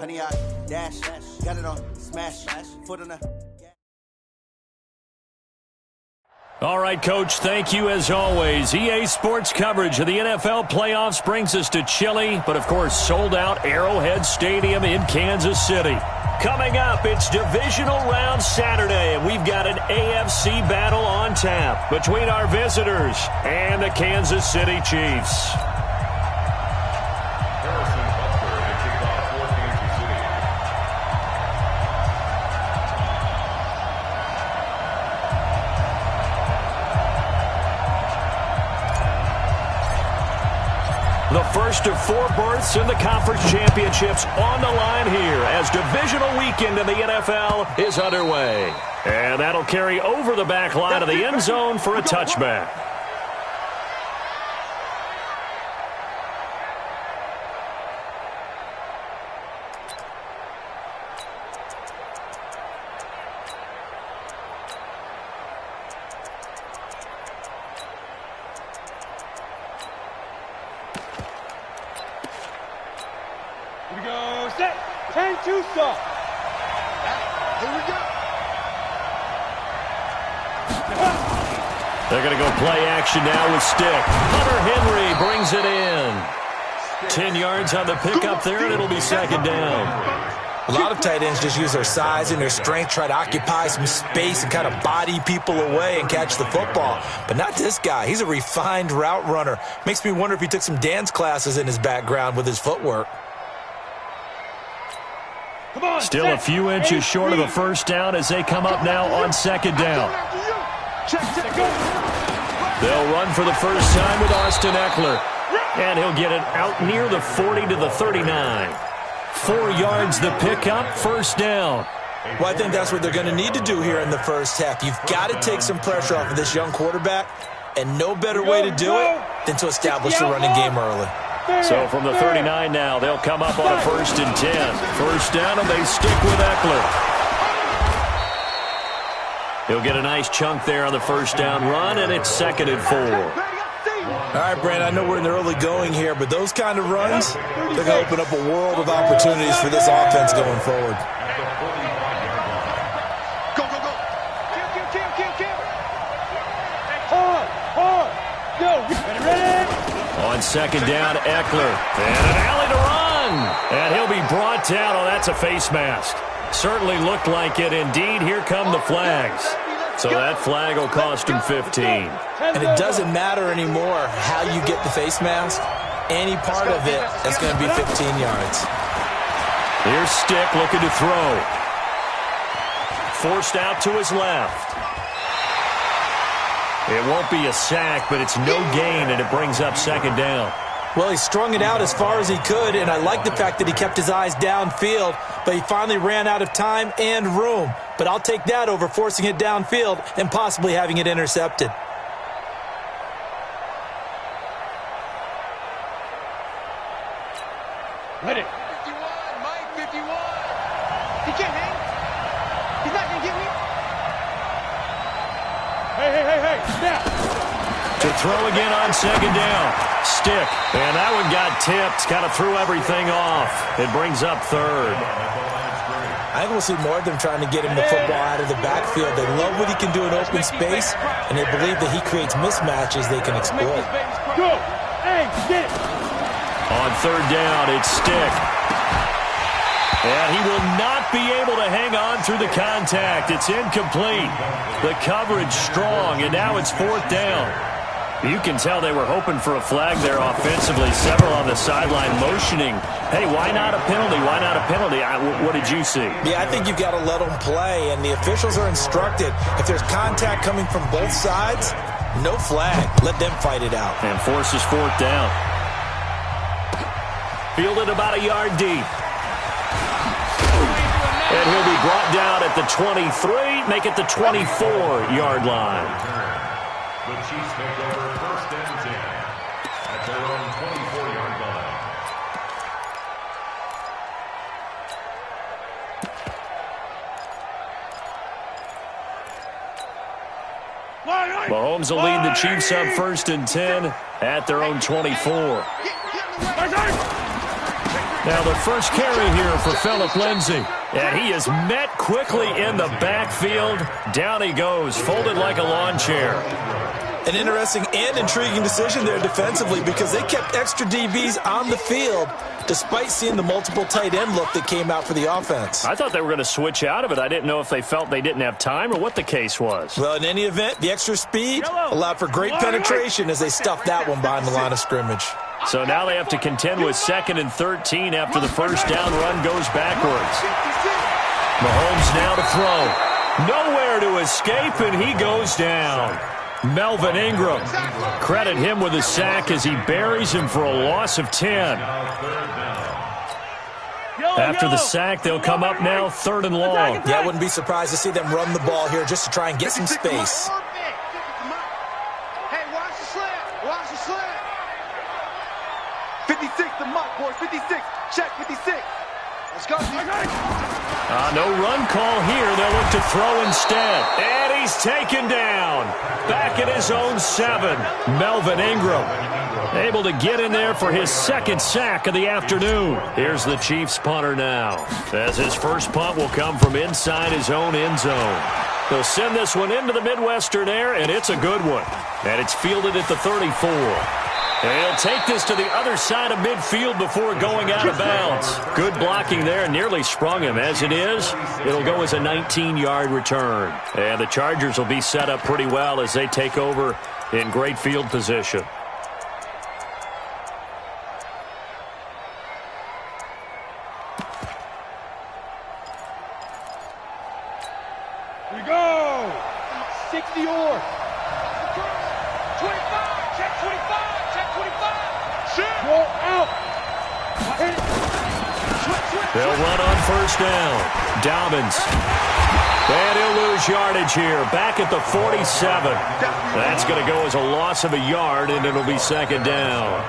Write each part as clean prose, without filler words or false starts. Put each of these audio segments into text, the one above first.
Honey, I dash, got it on, smash, foot on the... All right, Coach, thank you as always. EA Sports coverage of the NFL playoffs brings us to chilly, but of course sold-out Arrowhead Stadium in Kansas City. Coming up, it's Divisional Round Saturday, and we've got an AFC battle on tap between our visitors and the Kansas City Chiefs. The first of 4 berths in the conference championships on the line here as divisional weekend in the NFL is underway. And that'll carry over the back line of the end zone for a touchback. Here we go, set, 10-2 stop. Here we go. They're going to go play action now with stick. Hunter Henry brings it in. 10 yards on the pickup there, and it'll be second down. A lot of tight ends just use their size and their strength, try to occupy some space and kind of body people away and catch the football. But not this guy. He's a refined route runner. Makes me wonder if he took some dance classes in his background with his footwork. Still a few inches short of a first down as they come up now on second down. They'll run for the first time with Austin Eckler. And he'll get it out near the 40 to the 39. 4 yards the pickup, first down. Well, I think that's what they're going to need to do here in the first half. You've got to take some pressure off of this young quarterback, and no better way to do it than to establish the running game early. So from the 39 now, they'll come up on a 1st and 10. First down, and they stick with Eckler. He'll get a nice chunk there on the first down run, and it's 2nd and 4. All right, Brand, I know we're in the early going here, but those kind of runs, they're going to open up a world of opportunities for this offense going forward. Go, go, go. Kill. Hard. Go. Ready. On second down, Eckler. And an alley to run. And he'll be brought down. Oh, that's a face mask. Certainly looked like it. Indeed, here come the flags. So that flag will cost him 15. And it doesn't matter anymore how you get the face mask. Any part of it, that's going to be 15 yards. Here's Stick looking to throw. Forced out to his left. It won't be a sack, but it's no gain, and it brings up second down. Well, he strung it out as far as he could, and I like the fact that he kept his eyes downfield, but he finally ran out of time and room. But I'll take that over forcing it downfield and possibly having it intercepted. Ready. 51, Mike, 51. He can't hang. He's not going to get me. Hey, snap. To throw again on second down. Stick. And that one got tipped. Kind of threw everything off. It brings up 3rd. I think we'll see more of them trying to get him the football out of the backfield. They love what he can do in open space, and they believe that he creates mismatches they can exploit. Go. Hey, get it. On 3rd down, it's Stick. And he will not be able to hang on through the contact. It's incomplete. The coverage strong, and now it's 4th down. You can tell they were hoping for a flag there offensively. Several on the sideline motioning. Hey, why not a penalty? Why not a penalty? What did you see? Yeah, I think you've got to let them play, and the officials are instructed. If there's contact coming from both sides, no flag. Let them fight it out. And forces 4th down. Fielded about a yard deep. And he'll be brought down at the 23, make it the 24-yard line. The Chiefs make over 1st and 10 at their own 24-yard line. Mahomes will lead the Chiefs up 1st and 10 at their own 24. Now the first carry here for Phillip Lindsay. And he is met quickly in the backfield. Down he goes, folded like a lawn chair. An interesting and intriguing decision there defensively because they kept extra DBs on the field despite seeing the multiple tight end look that came out for the offense. I thought they were going to switch out of it. I didn't know if they felt they didn't have time or what the case was. Well, in any event, the extra speed allowed for great penetration as they stuffed that one behind the line of scrimmage. So now they have to contend with 2nd and 13 after the first down run goes backwards. Mahomes now to throw. Nowhere to escape, and he goes down. Melvin Ingram. Credit him with a sack as he buries him for a loss of 10. After the sack, they'll come up now 3rd and long. Yeah, I wouldn't be surprised to see them run the ball here just to try and get some space. Hey, watch the slant. Watch the slant. 56, the muck, boys. 56. Check 56. Let's go. No run call here. They'll look to throw instead. And he's taken down. Back at his own 7. Melvin Ingram able to get in there for his 2nd sack of the afternoon. Here's the Chiefs punter now, as his first punt will come from inside his own end zone. They'll send this one into the Midwestern air, and it's a good one. And it's fielded at the 34. And he'll take this to the other side of midfield before going out of bounds. Good blocking there, nearly sprung him. As it is, it'll go as a 19-yard return. And the Chargers will be set up pretty well as they take over in great field position. Here we go. 60 or 25. Check 25. Check 25. Shoot. Go out. They'll run on first down. Dobbins. And he'll lose yardage here. Back at the 47. That's going to go as a loss of a yard, and it'll be 2nd down.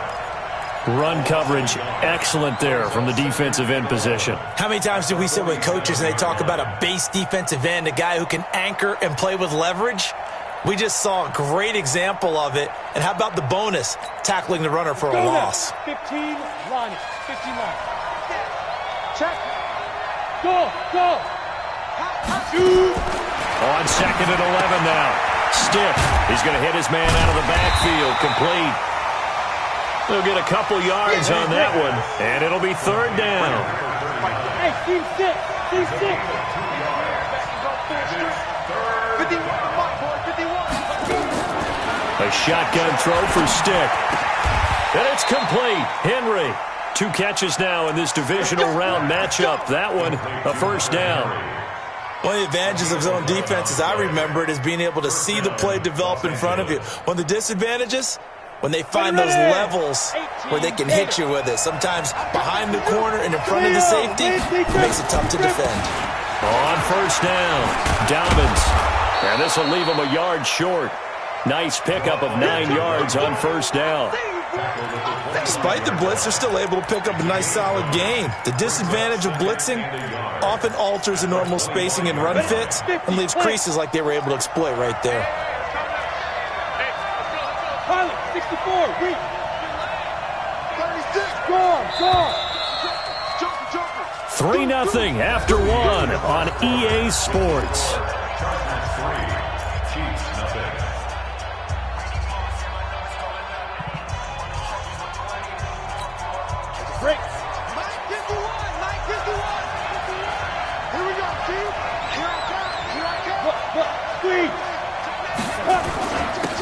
Run coverage, excellent there from the defensive end position. How many times do we sit with coaches and they talk about a base defensive end, a guy who can anchor and play with leverage? We just saw a great example of it. And how about the bonus, tackling the runner for a loss? 15, line it. 15 line. Check. Go. Shoot. On 2nd and 11 now. Stick. He's going to hit his man out of the backfield. Complete. They'll get a couple yards on that one, and it'll be 3rd down. Hey, team 6. Team 6. 51. A shotgun throw for Stick. And it's complete. Henry. 2 catches now in this divisional round matchup. That one, a first down. One of the advantages of zone defense, as I remember it, is being able to see the play develop in front of you. One of the disadvantages, when they find those levels where they can hit you with it. Sometimes behind the corner and in front of the safety, it makes it tough to defend. On first down, Dobbins. And this will leave him a yard short. Nice pickup of 9 yards on first down. Despite the blitz, they're still able to pick up a nice solid gain. The disadvantage of blitzing often alters the normal spacing and run fits and leaves creases like they were able to exploit right there. 64, reach. 36, gone. 3-0 after 1 on EA Sports. Break. Mike 51. Here we go, Chief. Here I come. Squeeze.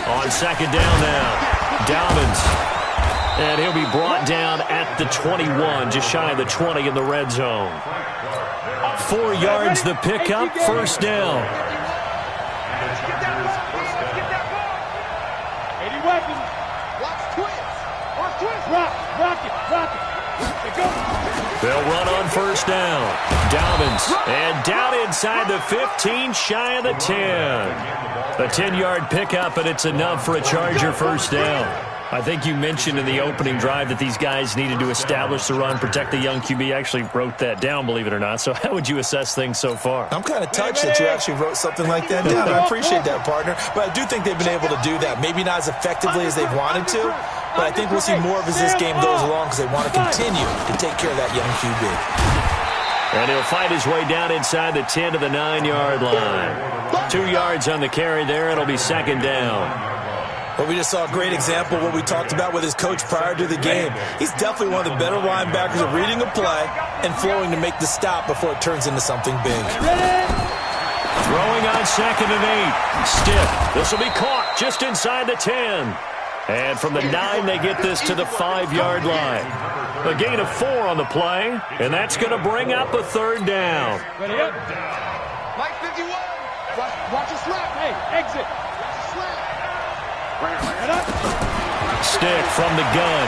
On 2nd down now. Dobbins. And he'll be brought down at the 21, just shy of the 20 in the red zone. 4 yards the pickup, first down. 80 weapons. Watch twist. Rock it. They'll run on first down. Dobbins. And down inside the 15, shy of the 10. A 10-yard pickup, and it's enough for a Charger first down. I think you mentioned in the opening drive that these guys needed to establish the run, protect the young QB. I actually wrote that down, believe it or not. So how would you assess things so far? I'm kind of touched that you actually wrote something like that down. I appreciate that, partner. But I do think they've been able to do that. Maybe not as effectively as they've wanted to, but I think we'll see more of as this game goes along because they want to continue to take care of that young QB. And he'll fight his way down inside the 10 to the 9-yard line. 2 yards on the carry there. It'll be second down. Well, we just saw a great example of what we talked about with his coach prior to the game. He's definitely one of the better linebackers at reading a play and flowing to make the stop before it turns into something big. Throwing on 2nd and 8. Stiff. This will be caught just inside the 10. And from the 9, they get this to the 5-yard line. A gain of 4 on the play, and that's going to bring up a third down. Ready up. Mike 51. Watch your slap. Hey, exit. Watch your slap. Right up. Stick from the gun.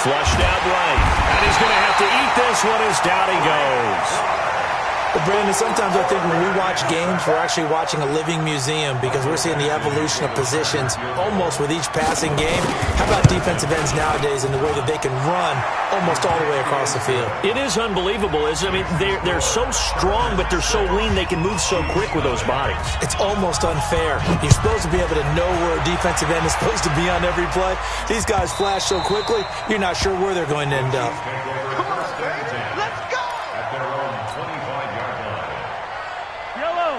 Flushed out right. And he's going to have to eat this one as down he goes. Well, Brandon, sometimes I think when we watch games, we're actually watching a living museum because we're seeing the evolution of positions almost with each passing game. How about defensive ends nowadays and the way that they can run almost all the way across the field? It is unbelievable. I mean, they're so strong, but they're so lean. They can move so quick with those bodies. It's almost unfair. You're supposed to be able to know where a defensive end is supposed to be on every play. These guys flash so quickly, you're not sure where they're going to end up. Come on, baby. Let's go.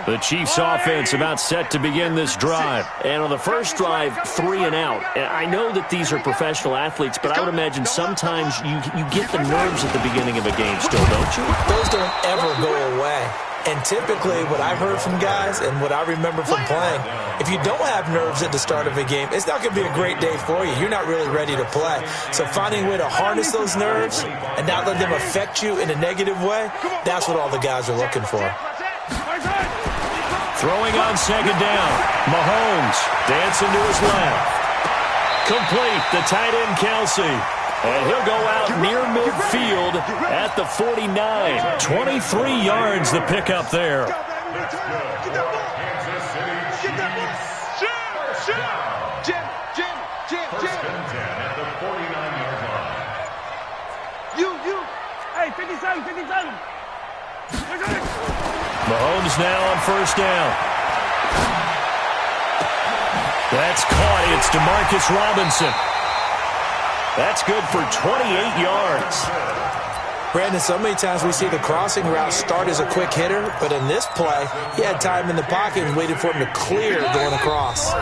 The Chiefs' offense about set to begin this drive. And on the first drive, 3 and out. And I know that these are professional athletes, but I would imagine sometimes you get the nerves at the beginning of a game still, don't you? Those don't ever go away. And typically what I've heard from guys and what I remember from playing, if you don't have nerves at the start of a game, it's not going to be a great day for you. You're not really ready to play. So finding a way to harness those nerves and not let them affect you in a negative way, that's what all the guys are looking for. Throwing on 2nd down. Mahomes dancing to his left. Complete. The tight end, Kelsey. And he'll go out near midfield at the 49. 23 yards the pickup there. Hey, 57, 57. Mahomes now on 1st down. That's caught. It's DeMarcus Robinson. That's good for 28 yards. Brandon, so many times we see the crossing route start as a quick hitter, but in this play, he had time in the pocket and waited for him to clear going across.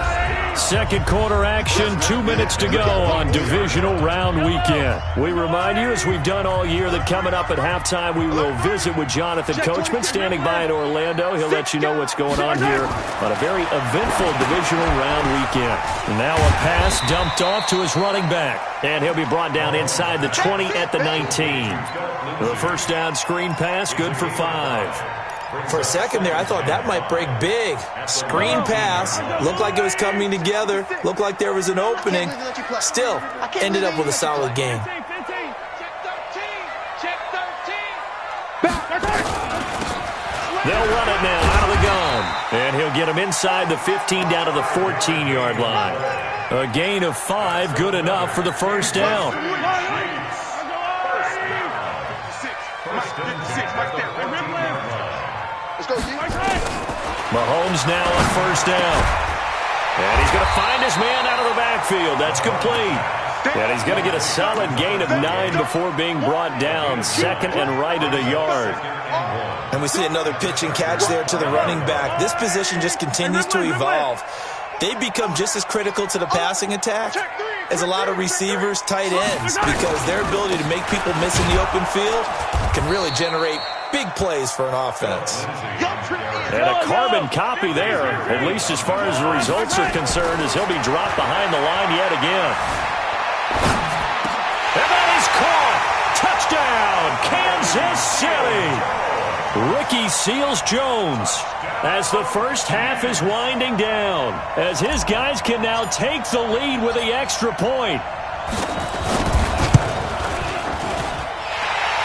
Second quarter action, 2 minutes to go on divisional round weekend. We remind you, as we've done all year, that coming up at halftime, we will visit with Jonathan Coachman standing by in Orlando. He'll let you know what's going on here on a very eventful divisional round weekend. And now a pass dumped off to his running back. And he'll be brought down inside the 20 at the 19. The first down screen pass, good for 5. For a second there, I thought that might break big. Screen pass, looked like it was coming together, looked like there was an opening. Still, ended up with a solid game. They'll run it now out of the gun. And he'll get him inside the 15 down to the 14-yard line. A gain of 5, good enough for the first down. Mahomes now on 1st down. And he's going to find his man out of the backfield. That's complete. And he's going to get a solid gain of 9 before being brought down. 2nd and right at a yard. And we see another pitch and catch there to the running back. This position just continues to evolve. They become just as critical to the passing attack as a lot of receivers, tight ends, because their ability to make people miss in the open field can really generate big plays for an offense. And a carbon copy there, at least as far as the results are concerned, as he'll be dropped behind the line yet again. And that is caught. Touchdown, Kansas City. Ricky Seals-Jones, as the first half is winding down, as his guys can now take the lead with the extra point.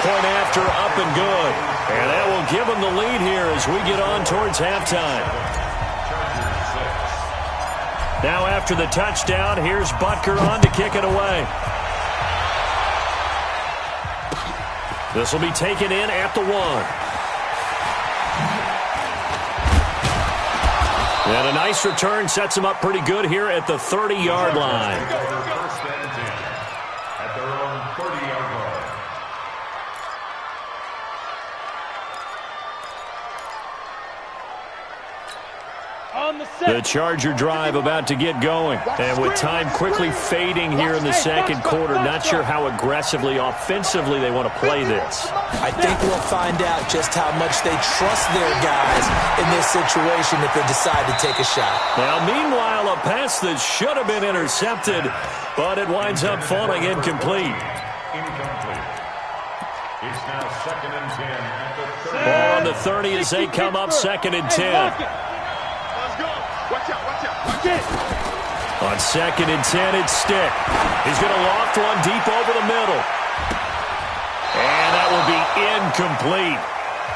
Point after, up and good. And that will give them the lead here as we get on towards halftime. Now after the touchdown, here's Butker on to kick it away. This will be taken in at the 1. And a nice return sets him up pretty good here at the 30-yard line. The Charger drive about to get going. And with time quickly fading here in the second quarter, not sure how aggressively, offensively they want to play this. I think we'll find out just how much they trust their guys in this situation if they decide to take a shot. Now, meanwhile, a pass that should have been intercepted, but it winds up falling incomplete. Incomplete. It's now 2nd and 10 at the 30. Ball on the 30 as they come up 2nd and 10. Let's go. Watch out, watch out, watch it. On 2nd and 10, it's Stick. He's going to loft one deep over the middle. And that will be incomplete.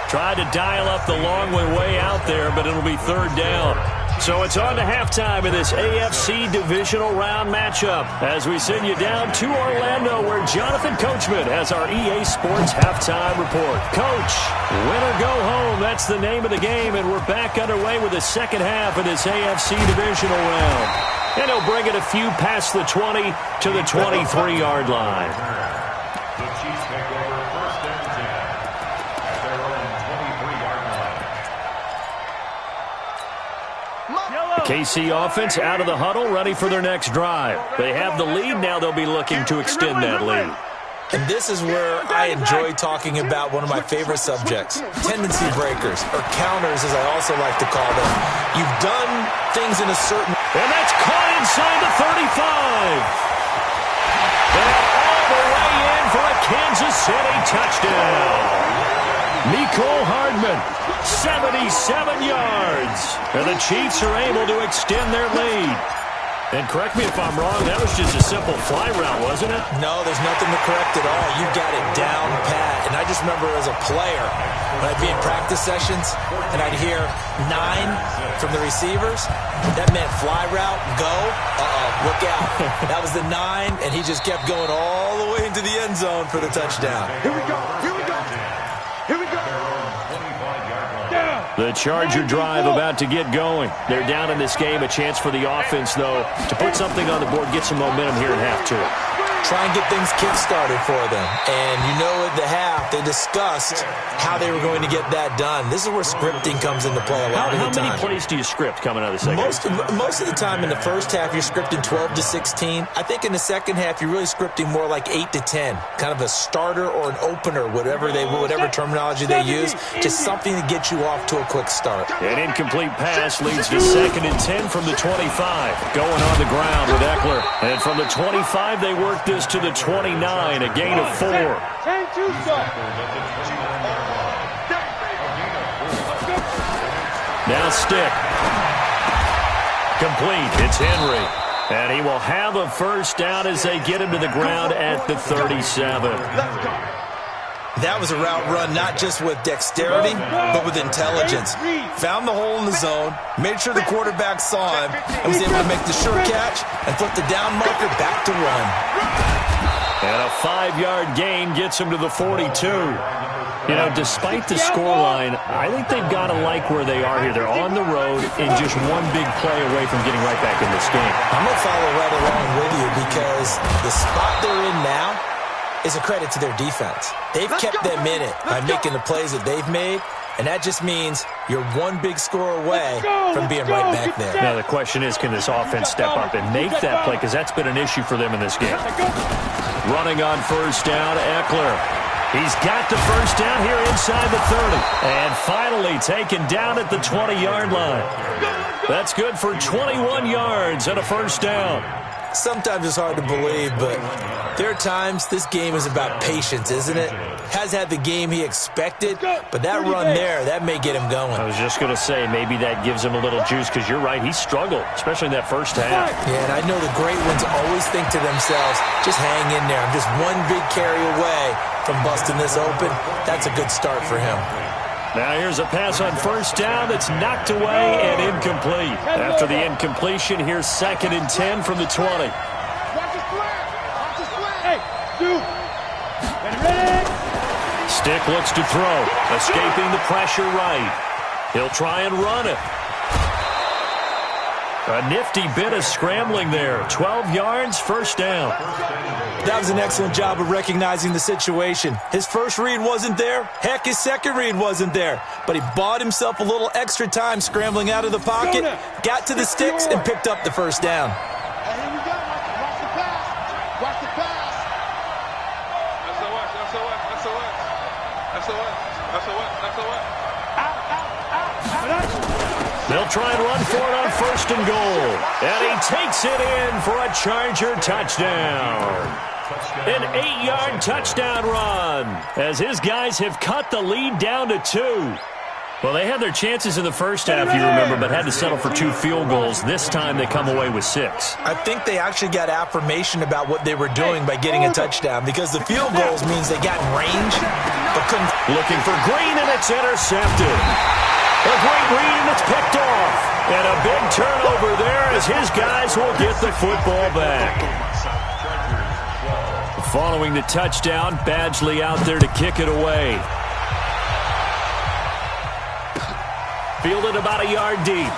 Tried to dial up the long way out there, but it'll be 3rd down. So it's on to halftime in this AFC divisional round matchup as we send you down to Orlando where Jonathan Coachman has our EA Sports halftime report. Coach, win or go home, that's the name of the game, and we're back underway with the second half of this AFC divisional round. And he'll bring it a few past the 20 to the 23-yard line. The Chiefs take over 1st and 10 at their own 23-yard line. KC offense out of the huddle, ready for their next drive. They have the lead. Now they'll be looking to extend that lead. And this is where I enjoy talking about one of my favorite subjects, tendency breakers, or counters as I also like to call them. You've done things in a certain... And that's caught inside the 35. And all the way in for a Kansas City touchdown. Mecole Hardman, 77 yards. And the Chiefs are able to extend their lead. And correct me if I'm wrong, that was just a simple fly route, wasn't it? No, there's nothing to correct at all. You got it down pat. And I just remember as a player, when I'd be in practice sessions, and I'd hear 9 from the receivers, that meant fly route, go, look out. That was the 9, and he just kept going all the way into the end zone for the touchdown. Here we go, here we go. Here we go. The Charger drive about to get going. They're down in this game. A chance for the offense, though, to put something on the board, get some momentum here in half 2. Try and get things kick-started for them. And you know at the half, they discussed how they were going to get that done. This is where scripting comes into play a lot of the time. How many plays do you script coming out of the second half? Most of the time in the first half, you're scripting 12 to 16. I think in the second half, you're really scripting more like 8 to 10. Kind of a starter or an opener, whatever terminology they use. Just something to get you off to a quick start. An incomplete pass leads to 2nd and 10 from the 25. Going on the ground with Eckler. And from the 25, they work this to the 29, a gain of 4. Now Stick. Complete. It's Henry. And he will have a first down as they get him to the ground at the 37. That was a route run not just with dexterity, but with intelligence. Found the hole in the zone, made sure the quarterback saw him, and was able to make the sure catch and flip the down marker back to run. And a 5-yard gain gets him to the 42. You know, despite the scoreline, I think they've got to like where they are here. They're on the road and just one big play away from getting right back in this game. I'm going to follow right along with you because the spot they're in now is a credit to their defense. They've kept them in it by making the plays that they've made, and that just means you're one big score away from being right back there. Now the question is, can this offense step up and make that play? Because that's been an issue for them in this game. Running on first down, Eckler. He's got the first down here inside the 30. And finally taken down at the 20-yard line. That's good for 21 yards and a first down. Sometimes it's hard to believe, but there are times this game is about patience, isn't it? Has had the game he expected, but that run there, that may get him going. I was just going to say, maybe that gives him a little juice, because you're right, he struggled, especially in that first half. Yeah, and I know the great ones always think to themselves, just hang in there. I'm just one big carry away from busting this open. That's a good start for him. Now here's a pass on first down that's knocked away and incomplete. After the incompletion, here's 2nd and 10 from the 20. Watch the slant. Watch the slant. Hey, dude. Ready? Stick looks to throw. Escaping the pressure right. He'll try and run it. A nifty bit of scrambling there. 12 yards, first down. That was an excellent job of recognizing the situation. His first read wasn't there. Heck, his second read wasn't there. But he bought himself a little extra time scrambling out of the pocket, got to the sticks, and picked up the first down. Hey, here we go. Watch the pass. Watch the pass. That's a what. They'll try and run for it on first and goal. And he takes it in for a Charger touchdown. An 8-yard touchdown run as his guys have cut the lead down to 2. Well, they had their chances in the first half, you remember, but had to settle for 2 field goals. This time they come away with 6. I think they actually got affirmation about what they were doing by getting a touchdown, because the field goals means they got in range, but couldn't. Looking for Green, and it's intercepted. A great read, and it's picked off. And a big turnover there as his guys will get the football back. Following the touchdown, Badgley out there to kick it away. Fielded about a yard deep.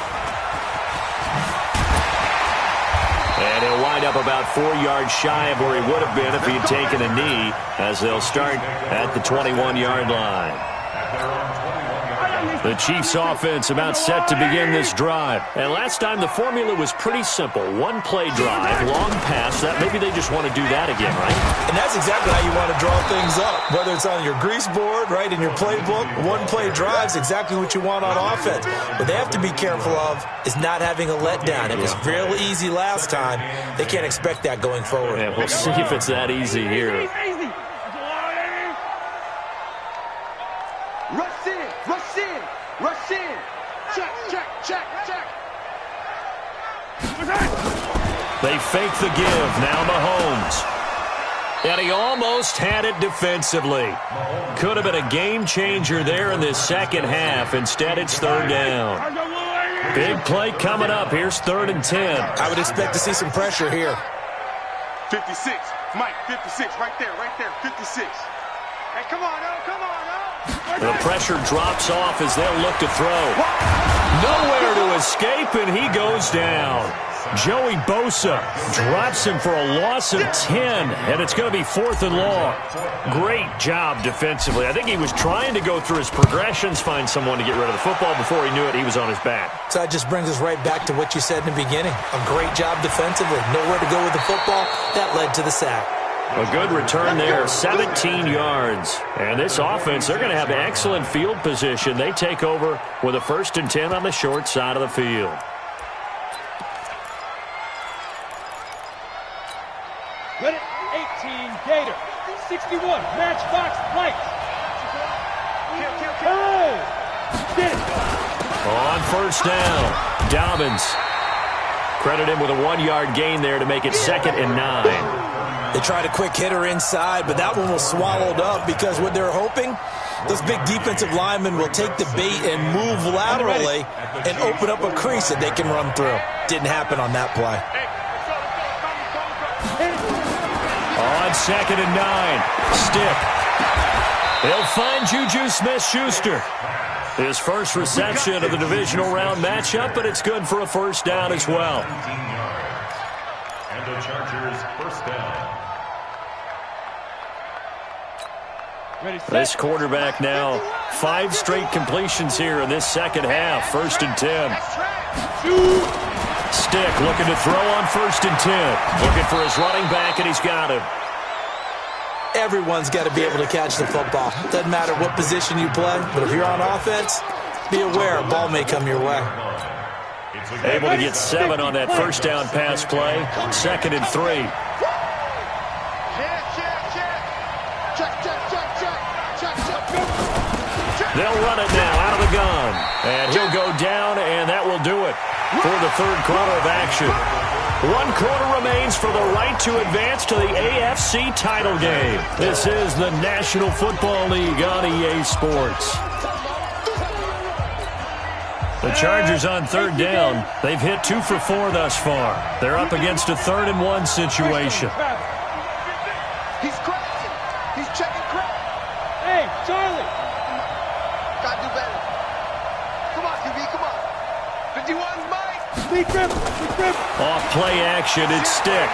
And he'll wind up about 4 yards shy of where he would have been if he had taken a knee, as they'll start at the 21-yard line. The Chiefs' offense about set to begin this drive. And last time the formula was pretty simple. One-play drive, long pass. That maybe they just want to do that again, right? And that's exactly how you want to draw things up. Whether it's on your grease board, right, in your playbook, one-play drive's exactly what you want on offense. What they have to be careful of is not having a letdown. It was real easy last time. They can't expect that going forward. Yeah, we'll see if it's that easy here. Rush in. Check. They fake the give. Now Mahomes. And he almost had it defensively. Could have been a game changer there in this second half. Instead, it's third down. Big play coming up. Here's 3rd and 10. I would expect to see some pressure here. 56. Mike, 56. Right there. 56. Hey, come on. The pressure drops off as they'll look to throw. Nowhere to escape, and he goes down. Joey Bosa drops him for a loss of 10, and it's going to be 4th and long. Great job defensively. I think he was trying to go through his progressions, find someone to get rid of the football. Before he knew it, he was on his back. So that just brings us right back to what you said in the beginning. A great job defensively. Nowhere to go with the football. That led to the sack. A good return there, 17 yards. And this offense, they're going to have excellent field position. They take over with a 1st and 10 on the short side of the field. Ready, 18, Gator, 61, Matchbox Lights. Oh, get it. On first down, Dobbins. Credit him with a 1-yard gain there to make it 2nd and 9. They tried a quick hitter inside, but that one was swallowed up because what they're hoping, those big defensive linemen will take the bait and move laterally and open up a crease that they can run through. Didn't happen on that play. On 2nd and 9, Stick. He'll find Juju Smith-Schuster. His first reception of the divisional round matchup, but it's good for a first down as well. And the Chargers first down. This quarterback now, 5 straight completions here in this second half. 1st and 10. Stick looking to throw on 1st and 10. Looking for his running back, and he's got him. Everyone's got to be able to catch the football. Doesn't matter what position you play, but if you're on offense, be aware a ball may come your way. Able to get 7 on that first down pass play. 2nd and 3. They'll run it now out of the gun. And he'll go down, and that will do it for the 3rd quarter of action. 1 quarter remains for the right to advance to the AFC title game. This is the National Football League on EA Sports. The Chargers on 3rd down. They've hit 2 for 4 thus far. They're up against a 3rd and 1 situation. He's crashing. He's checking crap. Hey, Charlie. Gotta do better. Come on, QB, come on. 51's Mike. Lead grip. Lead grip. Off play action, it's stick.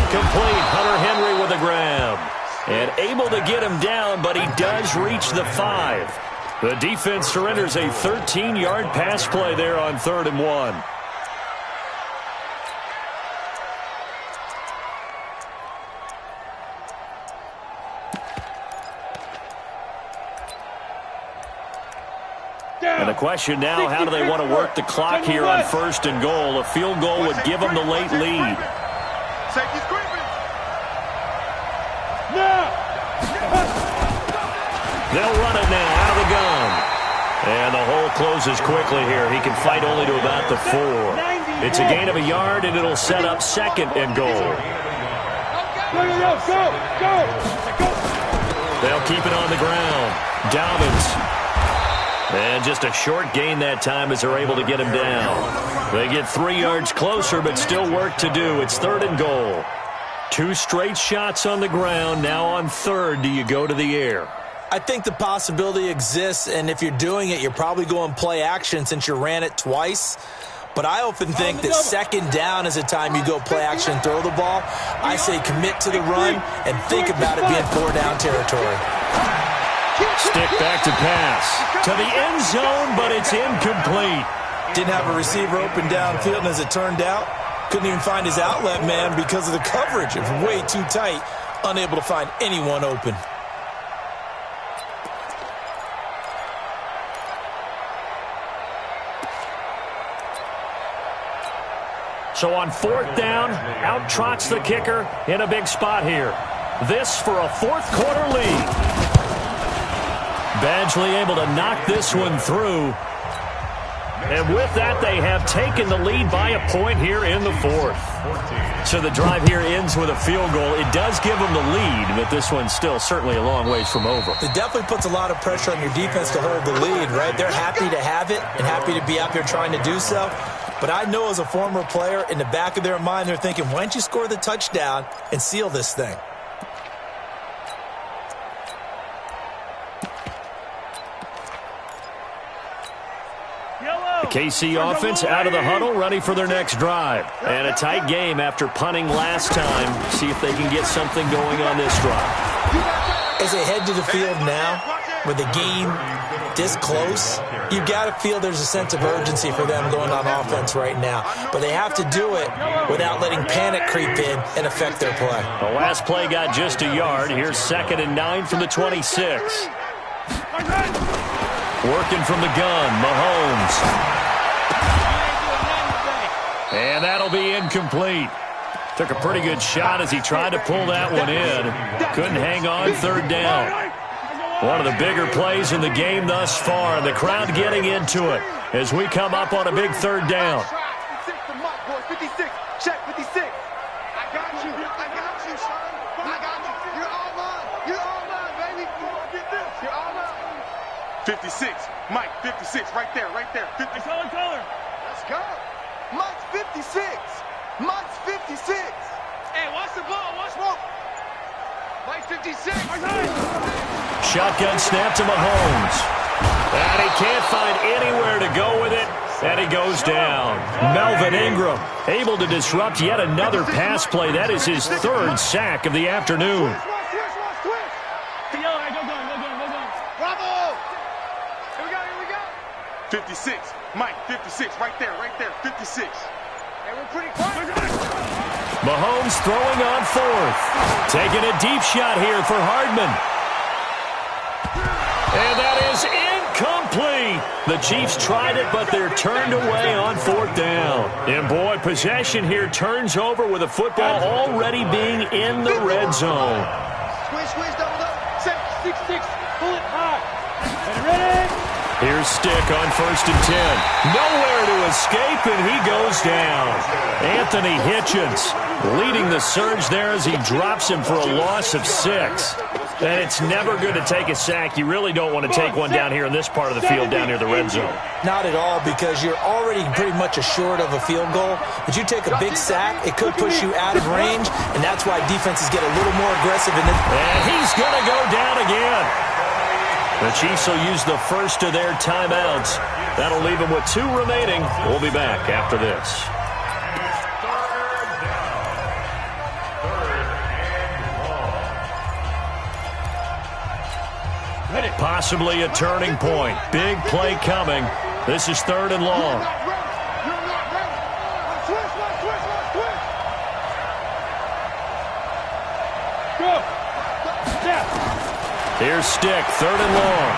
Complete. Hunter Henry with a grab. And able to get him down, but he does reach the 5. The defense surrenders a 13-yard pass play there on 3rd and 1. And the question now, how do they want to work the clock here on 1st and goal? A field goal would give them the late lead. Safety's creeping. No. They'll run it now out of the gun. And the hole closes quickly here. He can fight only to about the 4. It's a gain of a yard, and it'll set up 2nd and goal. Go. They'll keep it on the ground. Dobbins. And just a short gain that time as they're able to get him down. They get 3 yards closer, but still work to do. It's 3rd and goal. 2 straight shots on the ground. Now on 3rd, do you go to the air? I think the possibility exists, and if you're doing it, you're probably going play action since you ran it twice. But I often think that 2nd down is a time you go play action and throw the ball. I say commit to the run and think about it being 4-down territory. Stick back to pass. To the end zone, but it's incomplete. Didn't have a receiver open downfield, and as it turned out, couldn't even find his outlet man because of the coverage. It was way too tight, unable to find anyone open. So on 4th down, out trots the kicker in a big spot here. This for a 4th quarter lead. Badgley able to knock this one through. And with that, they have taken the lead by a point here in the 4th. So the drive here ends with a field goal. It does give them the lead, but this one's still certainly a long ways from over. It definitely puts a lot of pressure on your defense to hold the lead, right? They're happy to have it and happy to be out there trying to do so. But I know as a former player, in the back of their mind, they're thinking, why don't you score the touchdown and seal this thing? The KC offense out of the huddle, ready for their next drive. And a tight game after punting last time. See if they can get something going on this drive. As they head to the field now, with the game this close, you've got to feel there's a sense of urgency for them going on offense right now. But they have to do it without letting panic creep in and affect their play. The last play got just a yard. Here's 2nd and 9 from the 26. Working from the gun, Mahomes. And that'll be incomplete. Took a pretty good shot as he tried to pull that one in. Couldn't hang on 3rd down. One of the bigger plays in the game thus far. The crowd getting into it as we come up on a big 3rd down. 56, check 56. I got you, son. I got you. You're all mine. You're all mine, baby. Get this. You're all mine. 56, Mike, 56, right there. 56. Let's go. Mike's 56. Mike's 56. Hey, watch the ball. Watch ball. Mike's 56. Shotgun snap to Mahomes. And he can't find anywhere to go with it. And he goes down. Melvin Ingram able to disrupt yet another pass play. That is his 3rd sack of the afternoon. Bravo. Here we go. 56. Mike, 56. Right there. 56. Hey, we're pretty quiet. Mahomes throwing on 4th. Taking a deep shot here for Hardman. And that is incomplete. The Chiefs tried it, but they're turned away on 4th down. And boy, possession here turns over with the football already being in the red zone. Squish, double up. 6-6, pull it high. And ready? Here's Stick on 1st and 10. Nowhere to escape, and he goes down. Anthony Hitchens leading the surge there as he drops him for a loss of 6. And it's never good to take a sack. You really don't want to take one down here in this part of the field down near the red zone. Not at all, because you're already pretty much assured of a field goal. But you take a big sack, it could push you out of range, and that's why defenses get a little more aggressive in this. And he's going to go down again. The Chiefs will use the first of their timeouts That'll leave him with 2 remaining. We'll be back after this. Possibly a turning point. Big play coming. This is 3rd and long. Here's Stick, 3rd and long.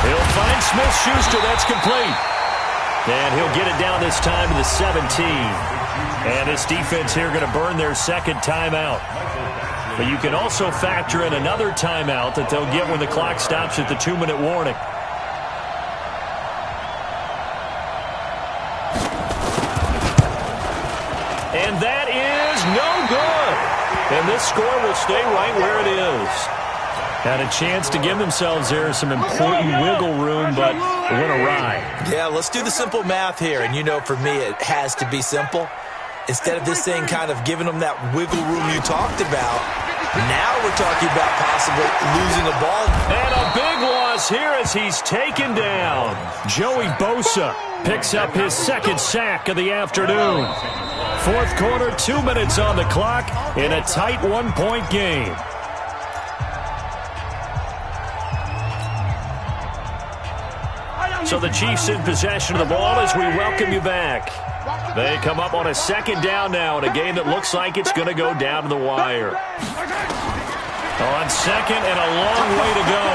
He'll find Smith-Schuster. That's complete. And he'll get it down this time to the 17. And this defense here going to burn their 2nd timeout. But you can also factor in another timeout that they'll get when the clock stops at the 2-minute warning. And that is no good. And this score will stay right where it is. Had a chance to give themselves there some important wiggle room, but it went awry. Yeah, let's do the simple math here. And you know, for me, it has to be simple. Instead of this thing kind of giving them that wiggle room you talked about, now we're talking about possibly losing a ball. And a big loss here as he's taken down. Joey Bosa picks up his 2nd sack of the afternoon. 4th quarter, 2 minutes on the clock in a tight 1-point game. So the Chiefs in possession of the ball as we welcome you back. They come up on a 2nd down now in a game that looks like it's going to go down to the wire. On 2nd and a long way to go.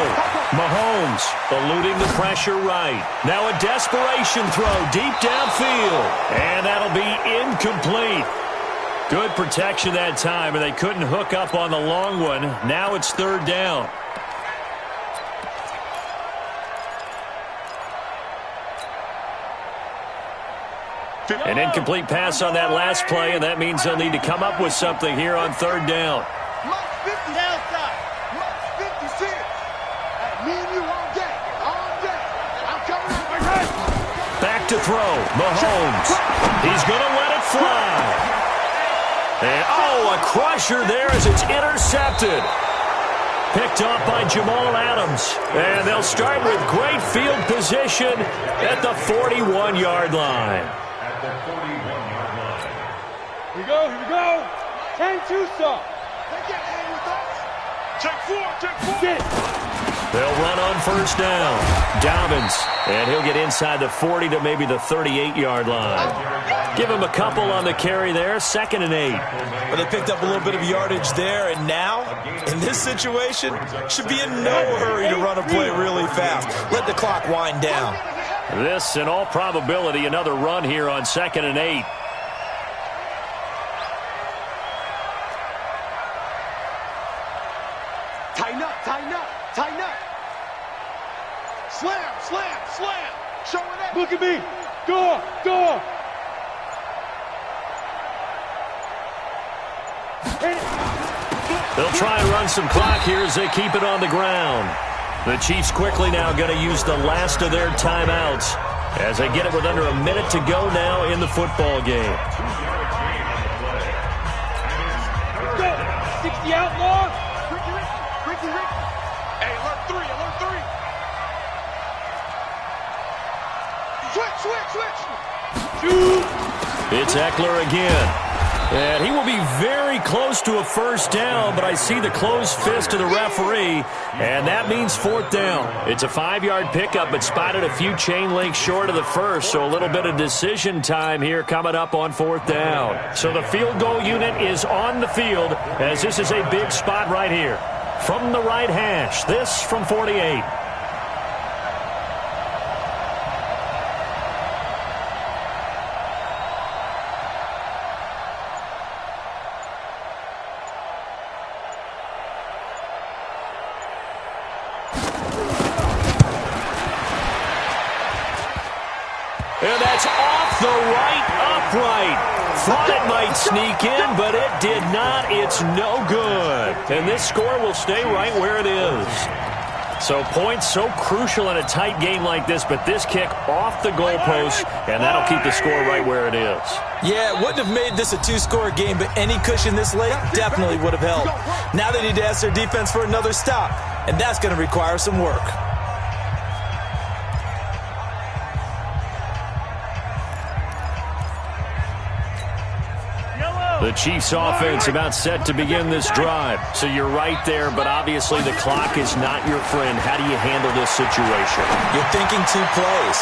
Mahomes eluding the pressure right. Now a desperation throw deep downfield. And that'll be incomplete. Good protection that time, and they couldn't hook up on the long one. Now it's 3rd down. An incomplete pass on that last play, and that means they'll need to come up with something here on 3rd down. Back to throw. Mahomes. He's going to let it fly. And, a crusher there as it's intercepted. Picked off by Jamal Adams. And they'll start with great field position at the 41-yard line. Here we go. 10-2 stop. Check 4. They'll run on 1st down. Dobbins, and he'll get inside the 40 to maybe the 38-yard line. Give him a couple on the carry there, 2nd and 8. Well, they picked up a little bit of yardage there, and now, in this situation, should be in no hurry to run a play really fast. Let the clock wind down. This, in all probability, another run here on 2nd and 8. Tighten up. Slam. Showing up. Look at me. Door. They'll try and run some clock here as they keep it on the ground. The Chiefs quickly now going to use the last of their timeouts as they get it with under a minute to go now in the football game. Go. 60 outlaws. Ricky. Hey, alert 3. Switch. It's Eckler again. And he will be very close to a 1st down, but I see the closed fist of the referee, and that means 4th down. It's a 5-yard pickup, but spotted a few chain links short of the 1st, so a little bit of decision time here coming up on 4th down. So the field goal unit is on the field, as this is a big spot right here. From the right hash, this from 48. And that's off the right upright. Thought it might sneak in, but it did not. It's no good. And this score will stay right where it is. So points so crucial in a tight game like this, but this kick off the goalpost, and that'll keep the score right where it is. Yeah, it wouldn't have made this a 2-score game, but any cushion this late definitely would have helped. Now they need to ask their defense for another stop, and that's going to require some work. The Chiefs offense about set to begin this drive. So you're right there, but obviously the clock is not your friend. How do you handle this situation? You're thinking 2 plays.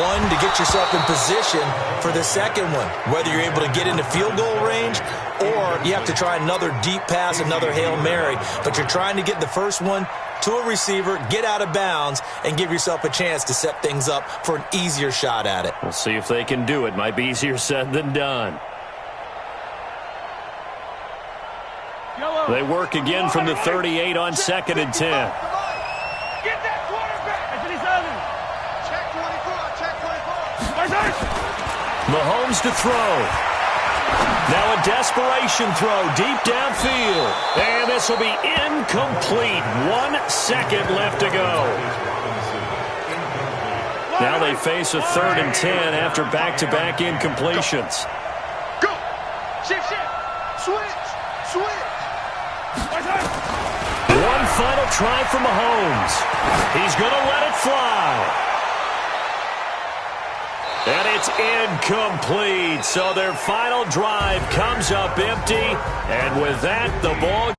One, to get yourself in position for the second one, whether you're able to get into field goal range or you have to try another deep pass, another Hail Mary. But you're trying to get the first one to a receiver, get out of bounds, and give yourself a chance to set things up for an easier shot at it. We'll see if they can do it. Might be easier said than done. They work again from the 38 on 2nd and 10. Get that quarterback. Check 24. Check 24. Mahomes to throw. Now a desperation throw deep downfield. And this will be incomplete. 1 second left to go. Now they face a 3rd and 10 after back-to-back incompletions. Go. Shift. Switch. One final try for Mahomes. He's going to let it fly. And it's incomplete. So their final drive comes up empty. And with that, the ball